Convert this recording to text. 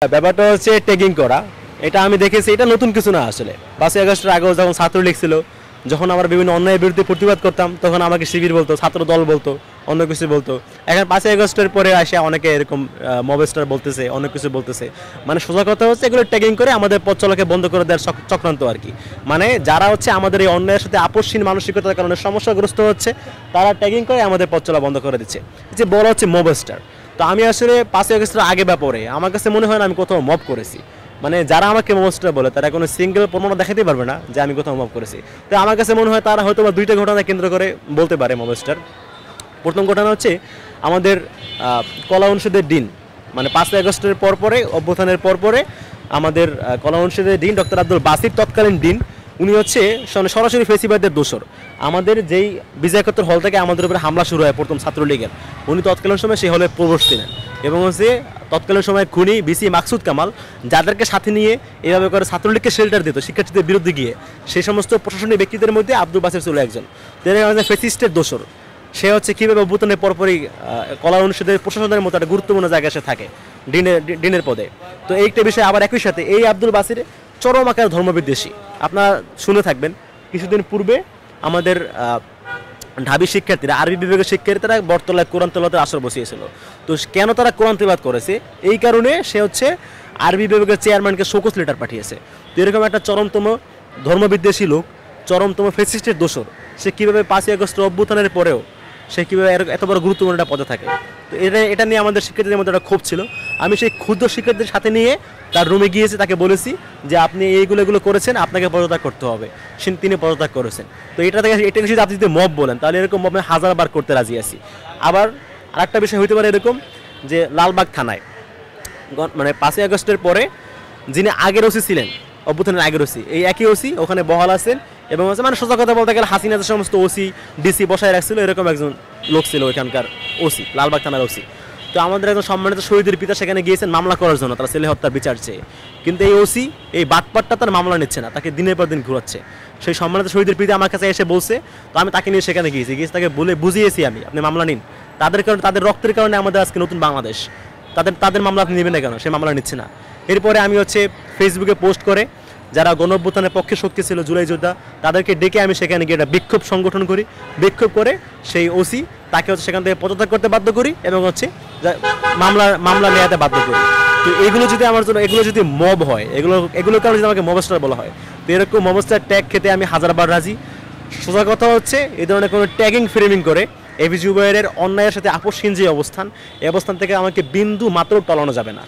ব্যাপারটা হচ্ছে ট্যাগিং করা। এটা আমি দেখেছি, এটা নতুন কিছু না আসলে। 5ই আগস্টের আগেও যখন ছাত্রলীগ ছিল, যখন আমরা বিভিন্ন অন্যায়ের বিরুদ্ধে প্রতিবাদ করতাম, তখন আমাকে শিবির বলতো, ছাত্র দল বলতো, অন্য কিছু বলতো। এখন 5ই আগস্টের পরে আসে অনেকে এরকম মবস্টার বলতেছে, অনেক কিছু বলতেছে। মানে সোজা কথা হচ্ছে এগুলো ট্যাগিং করে আমাদের পথ চলাকে বন্ধ করে দেওয়ার চক্রান্ত আর কি। মানে যারা হচ্ছে আমাদের এই অন্যায়ের সাথে আপসহীন মানসিকতার কারণে সমস্যাগ্রস্ত হচ্ছে, তারা ট্যাগিং করে আমাদের পথ চলা বন্ধ করে দিচ্ছে। যে বলা হচ্ছে মবস্টার। তো আমি আসলে 5ই আগস্টের আগে ব্যাপারে আমার কাছে মনে হয় না আমি কোথাও মব করেছি। মানে যারা আমাকে মবস্টার বলে তারা কোনো সিঙ্গেল প্রমাণ দেখাতে পারবে না যে আমি কোথাও মব করেছি। তো আমার কাছে মনে হয় তারা হয়তো বা দুইটা ঘটনা কেন্দ্র করে বলতে পারে মবস্টার। প্রথম ঘটনা হচ্ছে আমাদের কলা অনুষদের ডিন, মানে 5ই আগস্টের পরে অভ্যুত্থানের পরে আমাদের কলা অনুষদের ডিন ডক্টর আব্দুল বাসির তৎকালীন ডিন, উনি হচ্ছে সরাসরি ফেসিবাদের দোসর। আমাদের যেই বিজয় একাত্তর হল থেকে আমাদের উপরে হামলা শুরু হয় প্রথম ছাত্রলীগের, উনি তৎকালীন সময় সেই হলে প্রবেশ নেন এবং হচ্ছে তৎকালীন সময় খুনি বিসি মাকসুদ কামাল যাদেরকে সাথে নিয়ে এভাবে করে ছাত্রলীগকে শেল্টার দিত শিক্ষার্থীদের বিরুদ্ধে গিয়ে, সেই সমস্ত প্রশাসনিক ব্যক্তিদের মধ্যে আব্দুল বাসির ছিল একজন। ফেসিস্টের দোসর। সে হচ্ছে কীভাবে অভ্যুত্থানের পরপরই কলা অনুষদের প্রশাসনের মতো একটা গুরুত্বপূর্ণ জায়গায় সে থাকে ডিনের পদে। তো এইটা বিষয় আবার একই সাথে এই আব্দুল বাসির চরম আকার ধর্মবিদ্বেষী। আপনারা শুনে থাকবেন কিছুদিন পূর্বে আমাদের ঢাবি শিক্ষার্থীরা, আরবি বিভাগের শিক্ষার্থীরা বটতলায় কোরআন তেলাওয়াতের আসর বসিয়েছিল। তো কেন তারা কোরআন তেলাওয়াত করেছে? এই কারণে সে হচ্ছে আরবি বিভাগের চেয়ারম্যানকে শোকজ লেটার পাঠিয়েছে। তো এরকম একটা চরমতম ধর্মবিদ্বেষী লোক, চরমতম ফেসিস্টের দোসর, সে কীভাবে 5ই আগস্ট অভ্যুত্থানের পরেও সে কীভাবে এত বড় গুরুত্বপূর্ণ একটা পদে থাকে। তো এটা নিয়ে আমাদের শিক্ষার্থীদের মধ্যে একটা ক্ষোভ ছিল। আমি সেই ক্ষুদ্র শিক্ষার্থীদের সাথে নিয়ে তার রুমে গিয়েছি, তাকে বলেছি যে আপনি এগুলো করেছেন, আপনাকে পদত্যাগ করতে হবে। তিনি পদত্যাগ করেছেন। তো এটা যদি আপনি যদি মব বলেন, তাহলে এরকম মব 1000বার করতে রাজি আছি। আবার আরেকটা বিষয় হইতে পারে এরকম যে লালবাগ থানায় মানে 5ই আগস্টের পরে যিনি আগের ওসি ছিলেন, অভ্যুত্থানের আগের ওসি, এই একই ওসি ওখানে বহাল আছেন এবং হচ্ছে মানে সোজা কথা বলতে গেলে হাসিনা যে সমস্ত ওসি ডিসি বসায় রাখছিল, এরকম একজন লোক ছিল ওইখানকার ওসি, লালবাগ থানার ওসি। তো আমাদের একজন সম্মানিত শহীদের পিতা সেখানে গিয়েছেন মামলা করার জন্য, তার ছেলে হত্যার বিচার চেয়ে। কিন্তু এই ওসি, এই বাটপাটটা তার মামলা নিচ্ছে না, তাকে দিনের পর দিন ঘুরাচ্ছে। সেই সম্মানিত শহীদের পিতা আমার কাছে এসে বলছে, তো আমি তাকে নিয়ে সেখানে গিয়েছি, তাকে বলে বুঝিয়েছি আমি, আপনি মামলা নিন। তাদের কারণে, তাদের রক্তের কারণে আমাদের আজকে নতুন বাংলাদেশ। তাদের মামলা আপনি নেবেন না কেন? সে মামলা নিচ্ছে না। এরপরে আমি হচ্ছে ফেসবুকে পোস্ট করে যারা গণঅভ্যুত্থানের পক্ষে শক্তি ছিল, জুলাই যোদ্ধা, তাদেরকে ডেকে আমি সেখানে গিয়ে একটা বিক্ষোভ সংগঠন করি। বিক্ষোভ করে সেই ওসি তাকে হচ্ছে সেখান থেকে পদত্যাগ করতে বাধ্য করি এবং হচ্ছে মামলা নেওয়াতে বাধ্য করি। তো এগুলো যদি আমার জন্য, এগুলো যদি মব হয়, এগুলোর কারণে যদি আমাকে মবস্টার বলা হয়, তো এরকম মবস্টার ট্যাগ খেতে আমি 1000বার রাজি। সোজা কথা হচ্ছে এই ধরনের কোনো ট্যাগিং ফ্রেমিং করে এপি জুবায়েরের অন্যায়ের সাথে আপসহীন যে অবস্থান, এই অবস্থান থেকে আমাকে বিন্দু মাত্র টলানো যাবে না।